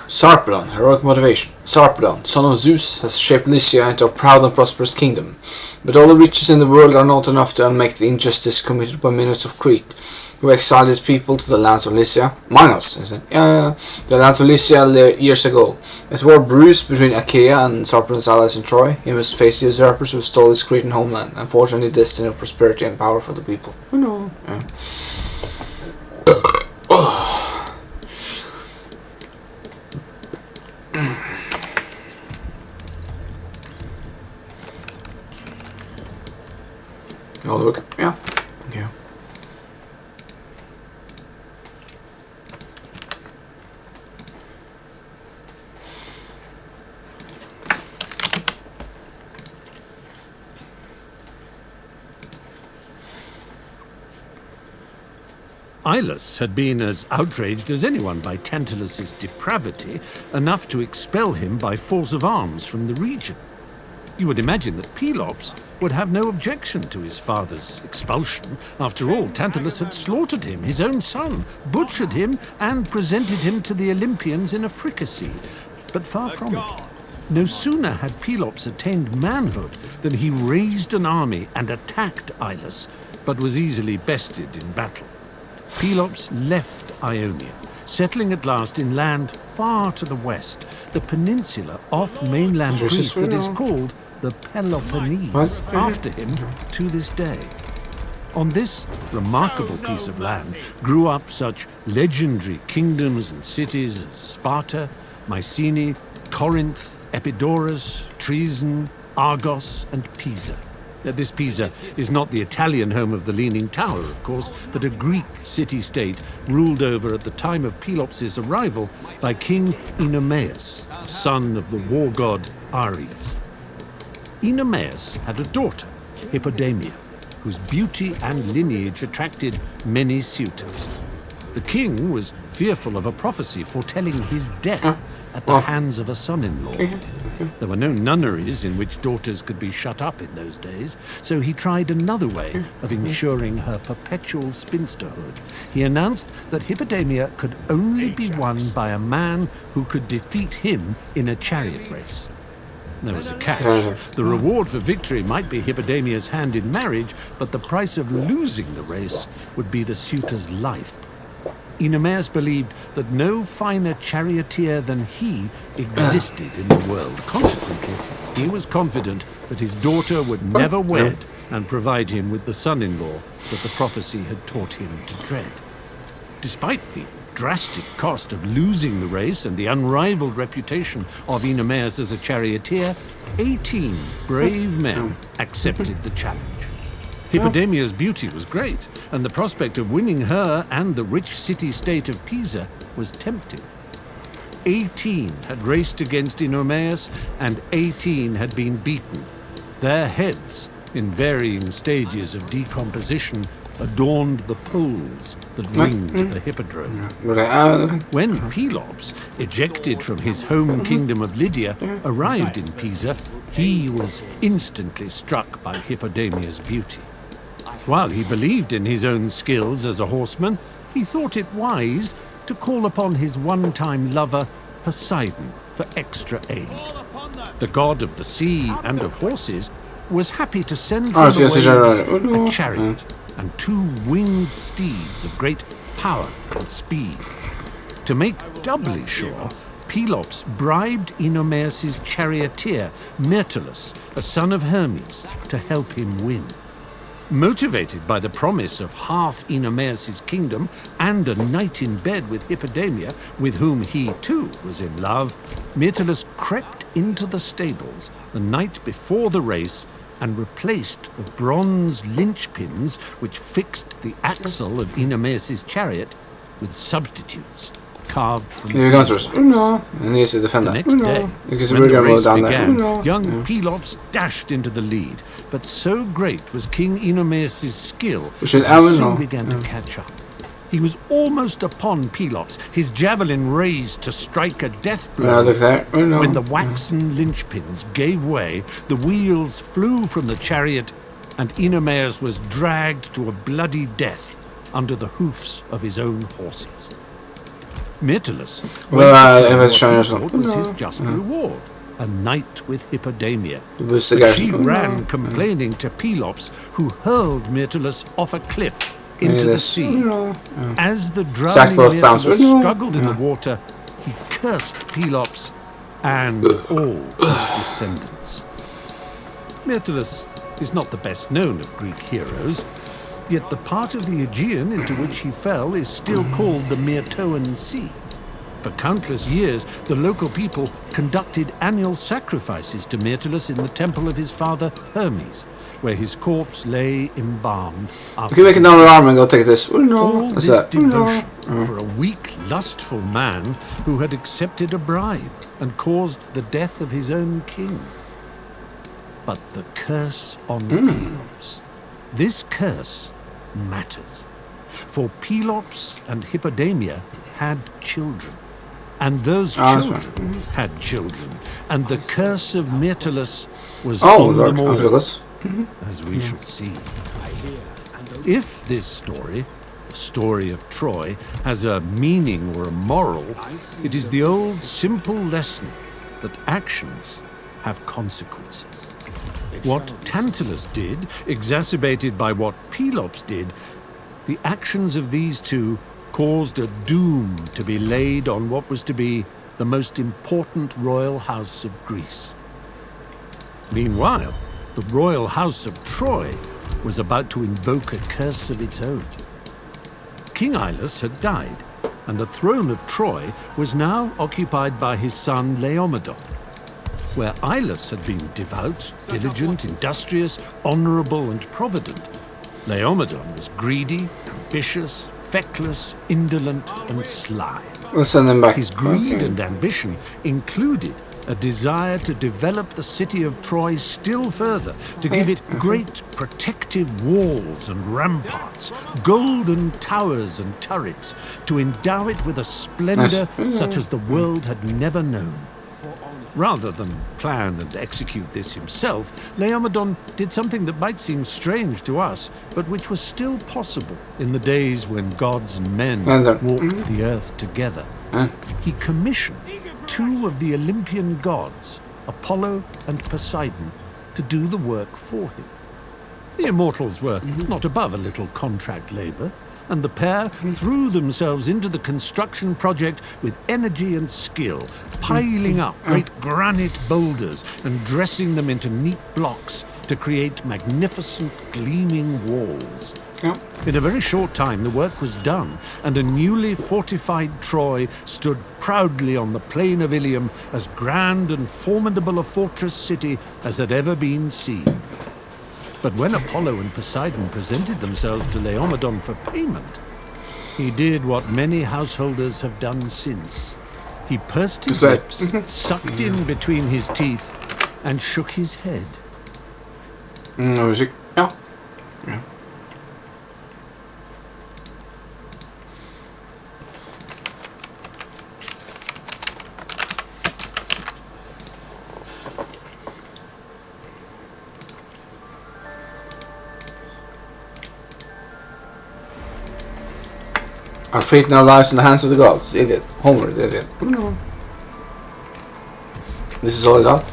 Sarpedon, heroic motivation. Sarpedon, son of Zeus, has shaped Lycia into a proud and prosperous kingdom. But all the riches in the world are not enough to unmake the injustice committed by Minos of Crete, who exiled his people to the lands of Lycia. Minos, is it? The lands of Lycia years ago. As war bruised between Achaea and Sarpedon's allies in Troy, he must face the usurpers who stole his Cretan homeland and forge a new destiny of prosperity and power for the people. Oh no. Yeah. Oh look, yeah. Okay. Ilus had been as outraged as anyone by Tantalus's depravity, enough to expel him by force of arms from the region. You would imagine that Pelops would have no objection to his father's expulsion. After all, Tantalus had slaughtered him, his own son, butchered him, and presented him to the Olympians in a fricassee. But far from it. No sooner had Pelops attained manhood than he raised an army and attacked Ilus, but was easily bested in battle. Pelops left Ionia, settling at last in land far to the west, the peninsula off mainland Greece that is called the Peloponnese, after him to this day. On this remarkable piece of land grew up such legendary kingdoms and cities as Sparta, Mycenae, Corinth, Epidaurus, Troezen, Argos, and Pisa. This Pisa is not the Italian home of the Leaning Tower, of course, but a Greek city-state ruled over at the time of Pelops' arrival by King Oenomaus, son of the war god Ares. Oenomaus had a daughter, Hippodamia, whose beauty and lineage attracted many suitors. The king was fearful of a prophecy foretelling his death at the hands of a son-in-law. There were no nunneries in which daughters could be shut up in those days, so he tried another way of ensuring her perpetual spinsterhood. He announced that Hippodamia could only be won by a man who could defeat him in a chariot race. There was a catch. The reward for victory might be Hippodamia's hand in marriage, but the price of losing the race would be the suitor's life. Oenomaus believed that no finer charioteer than he existed in the world. Consequently, he was confident that his daughter would never wed and provide him with the son-in-law that the prophecy had taught him to dread. Despite the drastic cost of losing the race and the unrivaled reputation of Oenomaus as a charioteer, 18 brave men accepted the challenge. Hippodamia's beauty was great, and the prospect of winning her and the rich city-state of Pisa was tempting. 18 had raced against Oenomaus, and 18 had been beaten. Their heads, in varying stages of decomposition, adorned the poles that ringed the hippodrome. When Pelops, ejected from his home kingdom of Lydia, arrived in Pisa, he was instantly struck by Hippodamia's beauty. While he believed in his own skills as a horseman, he thought it wise to call upon his one-time lover, Poseidon, for extra aid. The god of the sea and of horses was happy to send from the waves a chariot and 2 winged steeds of great power and speed. To make doubly sure, Pelops bribed Oenomaus' charioteer, Myrtilus, a son of Hermes, to help him win. Motivated by the promise of half Oenomaus' kingdom and a night in bed with Hippodamia, with whom he too was in love, Myrtilus crept into the stables the night before the race and replaced the bronze linchpins which fixed the axle of Oenomaus' chariot with substitutes carved from the next day, when the race began, young Pelops dashed into the lead, but so great was King Oenomaus' skill that he soon began to catch up. He was almost upon Pelops, his javelin raised to strike a death blow. When the waxen linchpins gave way, the wheels flew from the chariot, and Oenomaus was dragged to a bloody death under the hoofs of his own horses. Myrtilus, Well, was showing us what was his just reward? A night with Hippodamia. the She garrison. ran complaining to Pelops, who hurled Myrtilus off a cliff into the sea. As the drowning both towns. Myrtilus struggled in the water, he cursed Pelops and all his descendants. Myrtilus is not the best known of Greek heroes, yet the part of the Aegean into which he fell is still called the Myrtoan Sea. For countless years, the local people conducted annual sacrifices to Myrtilus in the temple of his father Hermes, where his corpse lay embalmed. Okay, we can down the arm and go take this. All What's this that? devotion for a weak, lustful man who had accepted a bribe and caused the death of his own king. But the curse on Pelops. This curse matters. For Pelops and Hippodamia had children. And those children had children. And the curse of Myrtilus was on them all, as we shall see. If this story, the story of Troy, has a meaning or a moral, it is the old simple lesson that actions have consequences. What Tantalus did, exacerbated by what Pelops did, the actions of these two caused a doom to be laid on what was to be the most important royal house of Greece. Meanwhile, the royal house of Troy was about to invoke a curse of its own. King Ilus had died, and the throne of Troy was now occupied by his son Laomedon. Where Ilus had been devout, diligent, industrious, honorable, and provident, Laomedon was greedy, ambitious, feckless, indolent, and sly. We'll send them back. His greed and ambition included a desire to develop the city of Troy still further, to give it great protective walls and ramparts, golden towers and turrets, to endow it with a splendor such as the world had never known. Rather than plan and execute this himself, Laomedon did something that might seem strange to us, but which was still possible in the days when gods and men walked the earth together. He commissioned two of the Olympian gods, Apollo and Poseidon, to do the work for him. The immortals were not above a little contract labor, and the pair threw themselves into the construction project with energy and skill, piling up great granite boulders and dressing them into neat blocks to create magnificent gleaming walls. In a very short time the work was done, and a newly fortified Troy stood proudly on the plain of Ilium, as grand and formidable a fortress city as had ever been seen. But when Apollo and Poseidon presented themselves to Laomedon for payment, he did what many householders have done since. He pursed his lips, sucked in between his teeth, and shook his head. Our fate now lies in the hands of the gods. Idiot. Homer, idiot. This is all I got?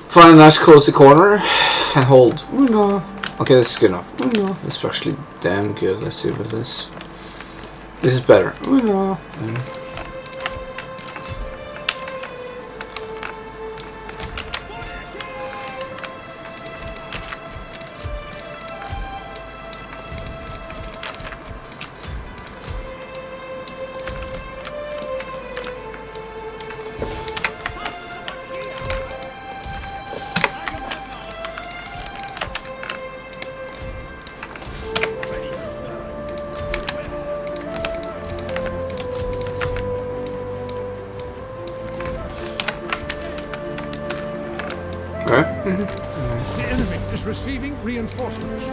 Find a nice cozy corner and hold. Okay, this is good enough. This is actually damn good. Let's see what this is. This is better. The enemy is receiving reinforcements.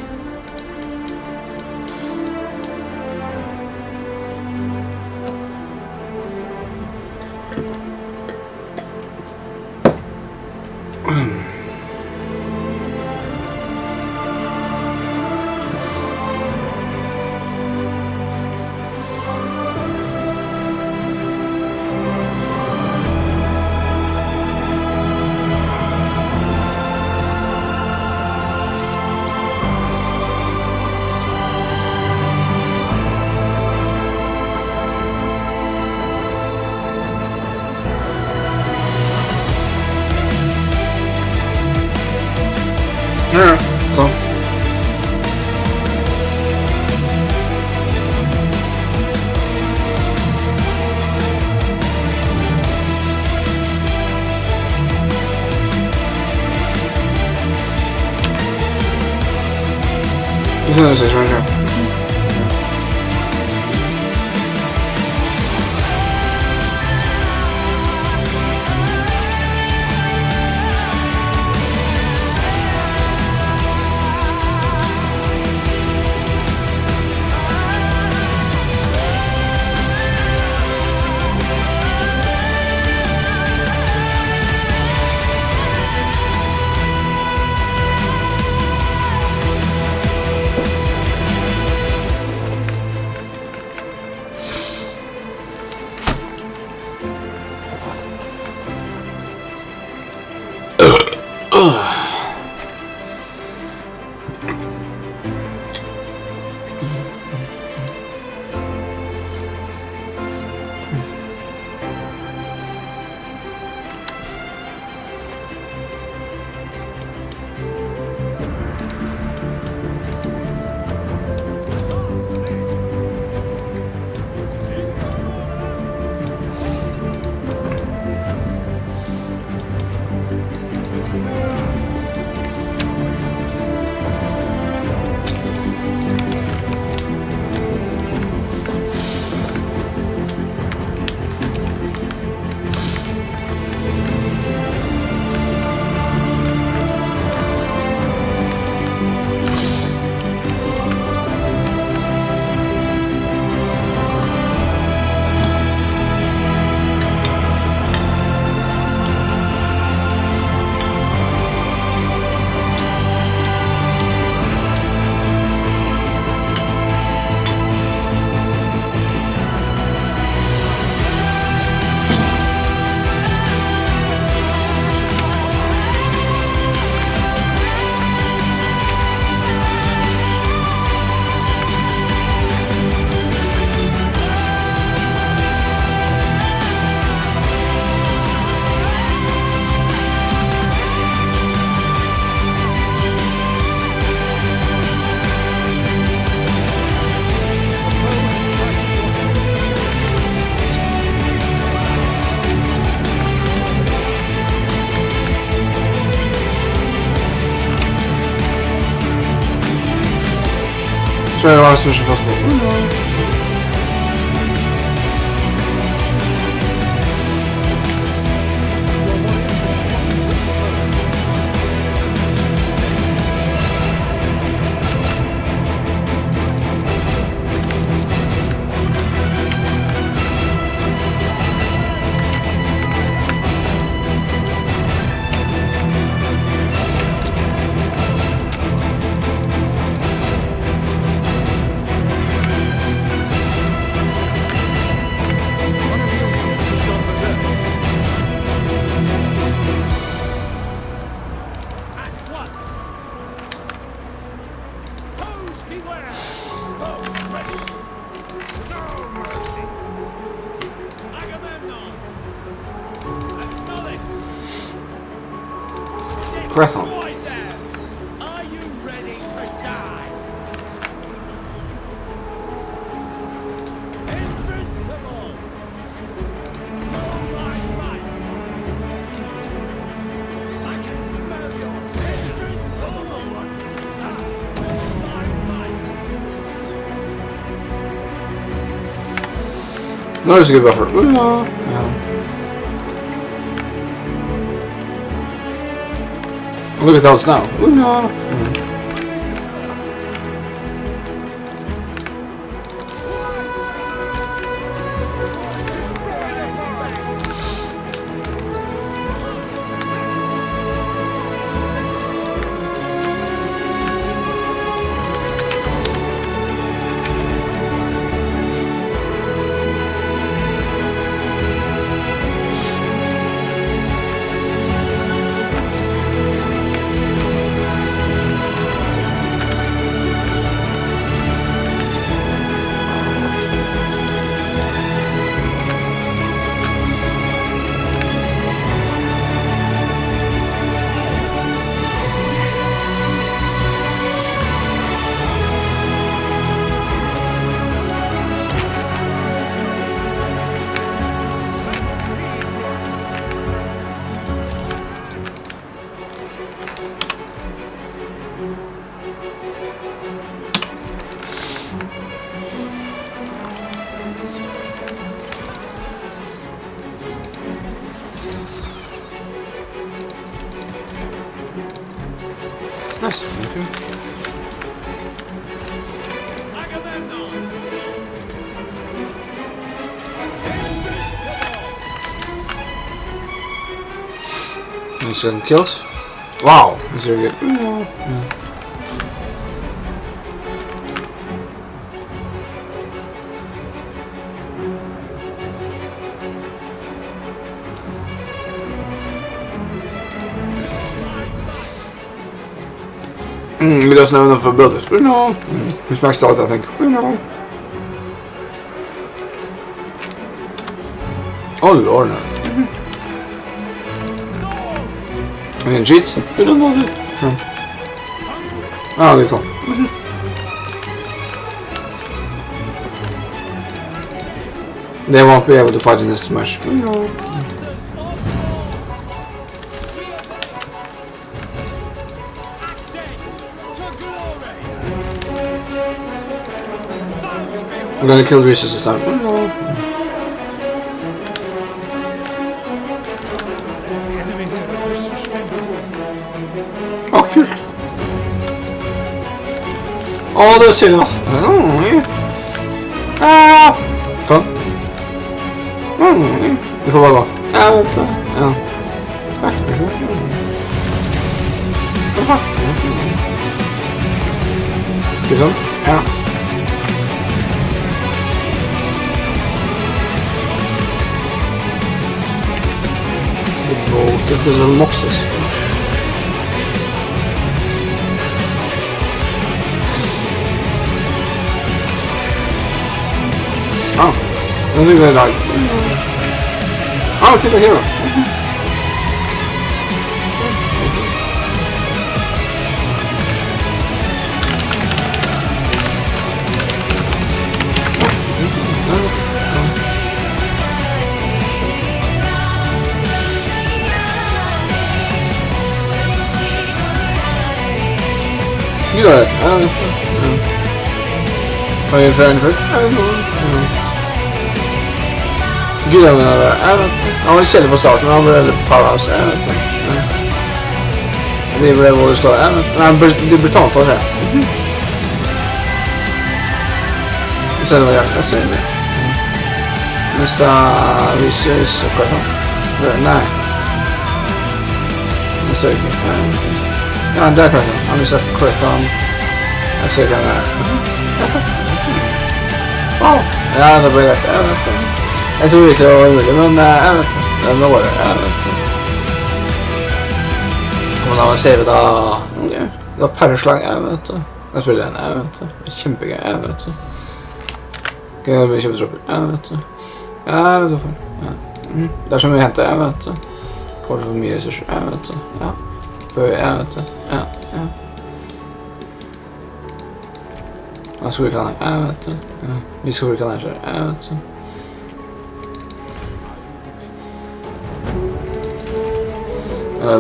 He's in this right here. Try to last as much as possible. Press on. Are you ready to die? Invincible! Right. I can smell your invincible one. No, there's a good buffer. Yeah. Look at those now. Okay. Agamemnon! Nice 7 kills. Wow, that's very good. Yeah. He doesn't have enough abilities. We know. He's maxed out, I think. We know. Oh lord, no. And then cheats? We don't know that. Oh, they come. They won't be able to fight in this match. We know. I'm gonna kill Reese's this time. Oh, cute. Oh, det ser jag. Ah! Kom. Vi får bara gå. Ja, vänta. Ja. Liksom. Ja. It is a Moxes. Oh, I think they died. Oh, kill the hero. You got it. Are you trying for it? Gud, jag menar, han var säljer på start, men han började powerhouse. Det är väl vad du slår. Det är brutalt av det. Sen var jag säger det. Nästa research och skit. Nej. Nästa ja, där kan jag missar Krython. Jag ser den där. Wow. Ja, det blir lätt. Jag tror vi klarar det, men jag vet inte. Det var det. Jag vet inte. Och när man ser det då... Det var perslag, jag vet inte. Jag spelar den, jag vet inte. Kämpiga, jag vet inte. Kan jag bli kämpetroppig? Jag vet inte. Jag vet inte. Där som vi hämtar, jag vet inte. Kort för mer resurser, jag vet inte. Ja. För jag vet inte. Ja. Vad ska vi kalla det? Jag vet inte. Vi ska kalla det så. Jag vet inte.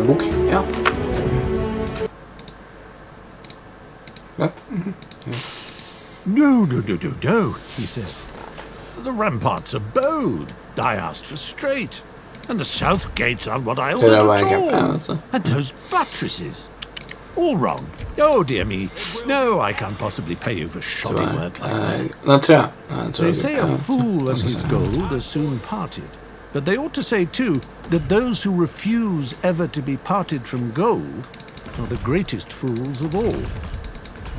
Bok, ja. Ja. No, he said. The ramparts are bowed. I asked for straight. And the south gates are what I ordered at all. And those buttresses. All wrong. Oh, dear me. No, I can't possibly pay you for shoddy work like that. They say a fool and his gold are soon parted. But they ought to say, too, that those who refuse ever to be parted from gold are the greatest fools of all.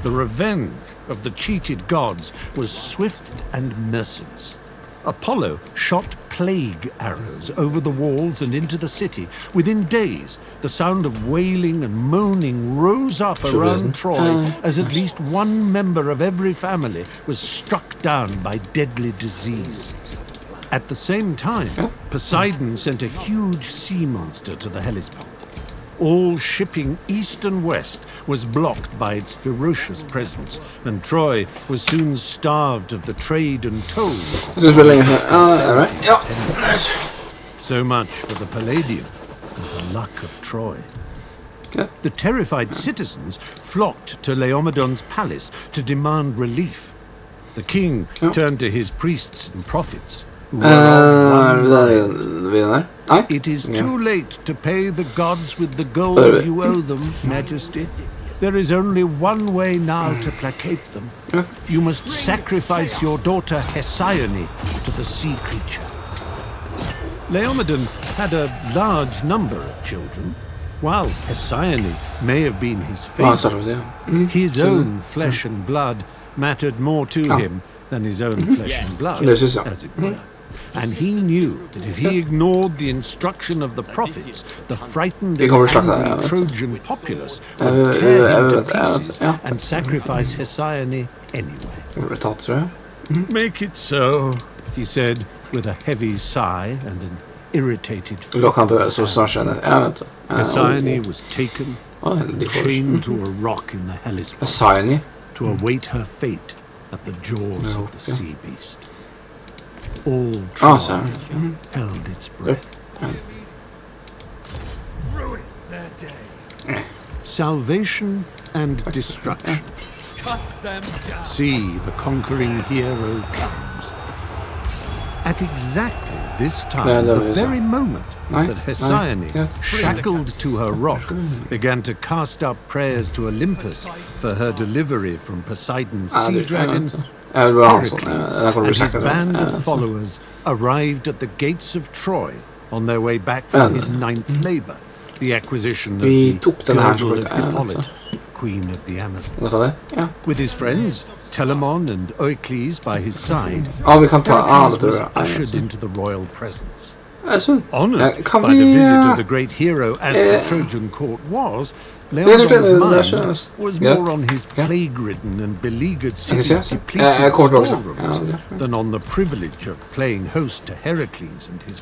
The revenge of the cheated gods was swift and merciless. Apollo shot plague arrows over the walls and into the city. Within days, the sound of wailing and moaning rose up around Troy as at least one member of every family was struck down by deadly disease. At the same time, Poseidon sent a huge sea monster to the Hellespont. All shipping east and west was blocked by its ferocious presence, and Troy was soon starved of the trade and toll. So much for the Palladium and the luck of Troy. The terrified citizens flocked to Laomedon's palace to demand relief. The king turned to his priests and prophets, who were It is too late to pay the gods with the gold you owe them, Majesty. There is only one way now to placate them. You must sacrifice your daughter Hesione to the sea creature. Laomedon had a large number of children. While Hesione may have been his favorite, his own flesh and blood mattered more to him than his own flesh and blood, as it were. And he knew that if he ignored the instruction of the prophets, the frightened and angry Trojan populace would tear him to pieces and sacrifice Hesione anyway. Make it so, he said, with a heavy sigh and an irritated face. Hesione was taken and chained to a rock in the Hellespont to await her fate at the jaws of the sea beast. All Troy held its breath. Ruin their day. Salvation and destruction. Cut them down. See, the conquering hero comes. At exactly this time, the very moment that Hesione, shackled to her rock, began to cast up prayers to Olympus for her delivery from Poseidon's sea dragon, Heracles and his band of followers arrived at the gates of Troy on their way back from his 9th labor, the acquisition of the girdle of Hippolyta, queen of the Amazon. With his friends, Telamon and Oicles by his side, Heracles was ushered into the royal presence. Honored by the visit of the great hero as the Trojan court was, Laomedon's mind was more on his plague-ridden and beleaguered city's depleted storerooms than on the privilege of playing host to Heracles and his